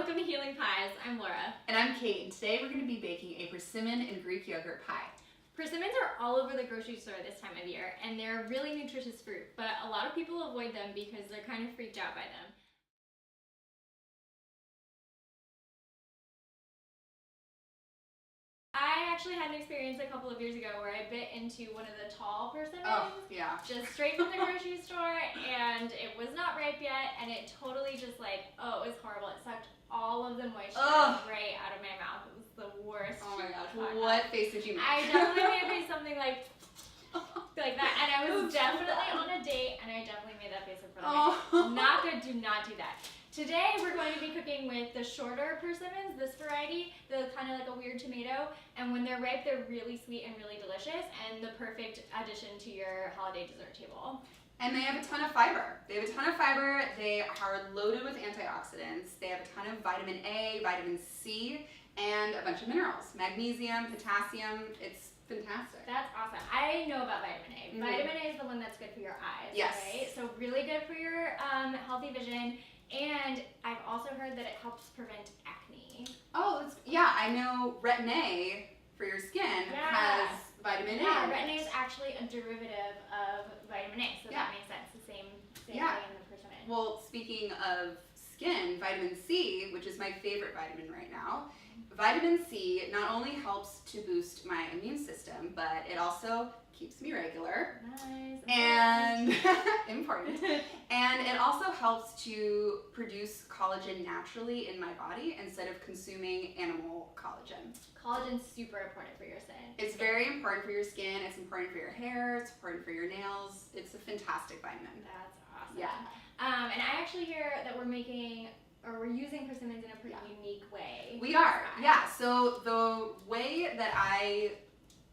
welcome to Healing Pies. I'm Laura. And I'm Kate, and today we're going to be baking a persimmon and Greek yogurt pie. Persimmons are all over the grocery store this time of year, and they're really nutritious fruit, but a lot of people avoid them because they're kind of freaked out by them. I actually had an experience a couple of years ago where I bit into one of the tall persimmons. Oh, yeah. Just straight from the grocery store, and it was not ripe yet, and it totally just it was horrible. It sucked all of the moisture right out of my mouth. It was the worst. Oh my gosh, what face did you make? I definitely made something like that, and I was definitely on a date, and I definitely made that face in front of me. Not good, do not do that. Today we're going to be cooking with the shorter persimmons, this variety, the kind of like a weird tomato, and when they're ripe they're really sweet and really delicious and the perfect addition to your holiday dessert table. And they have a ton of fiber. They are loaded with antioxidants. They have a ton of vitamin A, vitamin C, and a bunch of minerals. Magnesium, potassium, it's fantastic. That's awesome. I know about vitamin A. Vitamin A is the one that's good for your eyes, yes. Right? So really good for your healthy vision. And I've also heard that it helps prevent acne. Oh, yeah, I know Retin-A for your skin has vitamin A. Yeah, Retin-A is actually a derivative of vitamin A, so that makes sense. The same thing in the persimmon. Well, speaking of skin, vitamin C, which is my favorite vitamin right now, vitamin C not only helps to boost my immune system, but it also keeps me regular. Nice. And important. And it also helps to produce collagen naturally in my body instead of consuming animal collagen. Collagen's super important for your skin. It's very important for your skin, it's important for your hair, it's important for your nails. It's a fantastic vitamin. That's awesome. Yeah. And I actually hear that we're using persimmons in a pretty unique way. We are, yeah. So the way that I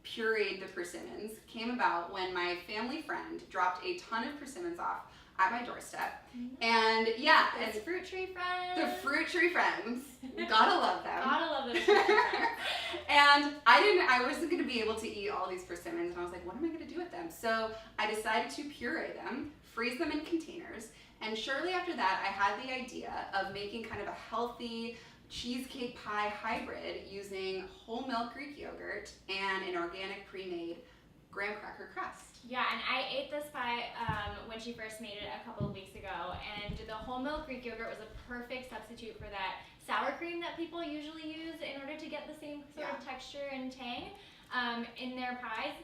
pureed the persimmons came about when my family friend dropped a ton of persimmons off at my doorstep. And it's fruit tree friends. The fruit tree friends. Gotta love them. Gotta love those fruit tree friends. And I wasn't gonna be able to eat all these persimmons, and I was like, what am I gonna do with them? So I decided to puree them, freeze them in containers, and shortly after that I had the idea of making kind of a healthy cheesecake pie hybrid using whole milk Greek yogurt and an organic pre-made graham cracker crust. Yeah, and I ate this pie when she first made it a couple of weeks ago, and the whole milk Greek yogurt was a perfect substitute for that sour cream that people usually use in order to get the same sort of texture and tang in their pies.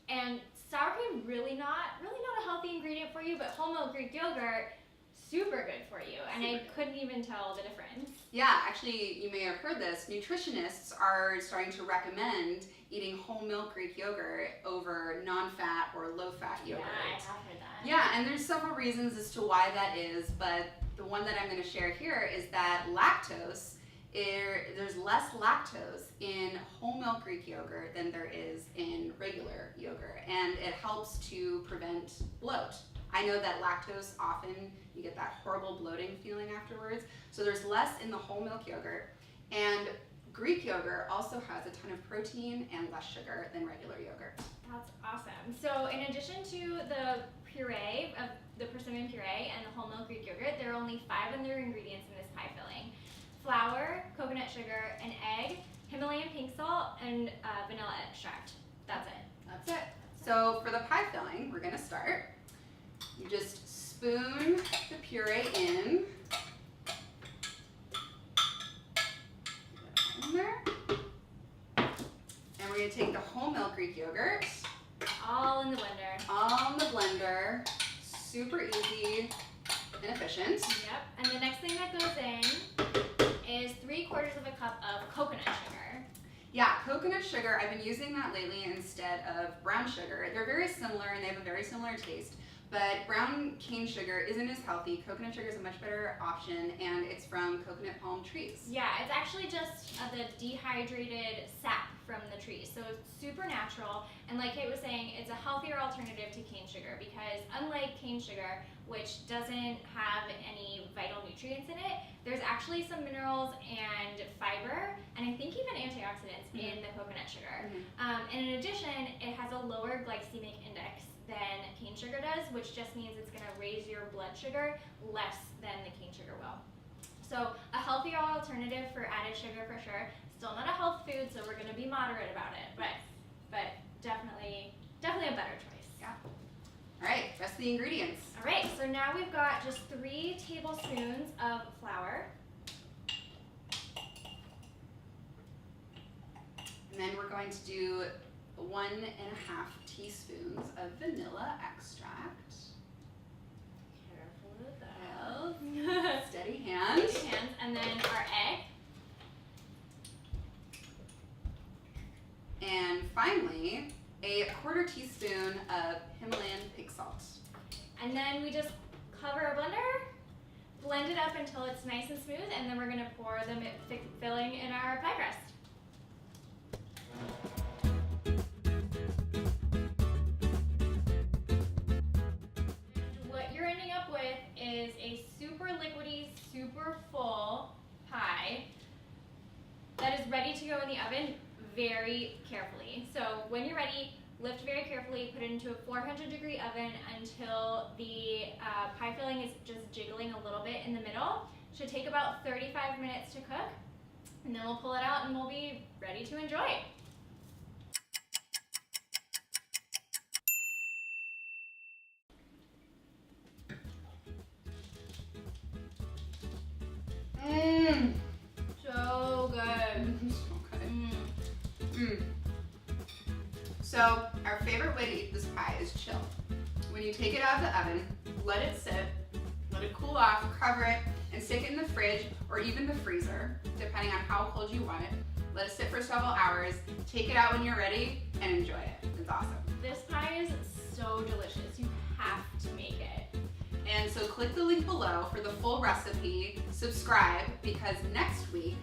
And sour cream really not a healthy ingredient for you, but whole milk Greek yogurt, super good for you, and I couldn't even tell the difference. Yeah, actually, you may have heard this. Nutritionists are starting to recommend eating whole milk Greek yogurt over non-fat or low-fat yogurt. Yeah, I have heard that. Yeah, and there's several reasons as to why that is, but the one that I'm going to share here is that there's less lactose in whole milk Greek yogurt than there is in regular yogurt, and it helps to prevent bloat. I know that lactose, often you get that horrible bloating feeling afterwards, so there's less in the whole milk yogurt. And Greek yogurt also has a ton of protein and less sugar than regular yogurt. That's awesome. So in addition to the puree, of the persimmon puree and the whole milk Greek yogurt, there are only 5 other ingredients in this pie filling. Flour, coconut sugar, an egg, Himalayan pink salt, and vanilla extract. That's it. That's it. So for the pie filling, we're going to start. You just spoon the puree in there. And we're going to take the whole milk Greek yogurt. All in the blender. All in the blender. Super easy and efficient. Yep. And the next thing that goes in is 3/4 of a cup of coconut sugar. Yeah, coconut sugar, I've been using that lately instead of brown sugar. They're very similar and they have a very similar taste. But brown cane sugar isn't as healthy. Coconut sugar is a much better option, and it's from coconut palm trees. Yeah, it's actually just the dehydrated sap from the trees. So it's super natural, and like Kate was saying, it's a healthier alternative to cane sugar because unlike cane sugar, which doesn't have any vital nutrients in it, there's actually some minerals and fiber, and I think even antioxidants in the coconut sugar. And in addition, it has a lower glycemic index than cane sugar does, which just means it's going to raise your blood sugar less than the cane sugar will. So a healthier alternative for added sugar for sure. Still not a health food, so we're gonna be moderate about it, but definitely a better choice. Yeah. All right, rest of the ingredients. All right, so now we've got just 3 tablespoons of flour. And then we're going to do 1.5 teaspoons of vanilla extract. Careful with that. Well, steady hands. Steady hands, and then our egg. And finally, a 1/4 teaspoon of Himalayan pink salt. And then we just cover our blender, blend it up until it's nice and smooth, and then we're gonna pour the filling in our pie crust. What you're ending up with is a super liquidy, super full pie that is ready to go in the oven very carefully. So when you're ready, lift very carefully, put it into a 400-degree oven until the pie filling is just jiggling a little bit in the middle. Should take about 35 minutes to cook, and then we'll pull it out and we'll be ready to enjoy. Mmm. So good. So our favorite way to eat this pie is chill. When you take it out of the oven, let it sit, let it cool off, cover it, and stick it in the fridge or even the freezer, depending on how cold you want it. Let it sit for several hours, take it out when you're ready, and enjoy it. It's awesome. This pie is so delicious. You have to make it. And so click the link below for the full recipe, subscribe, because next week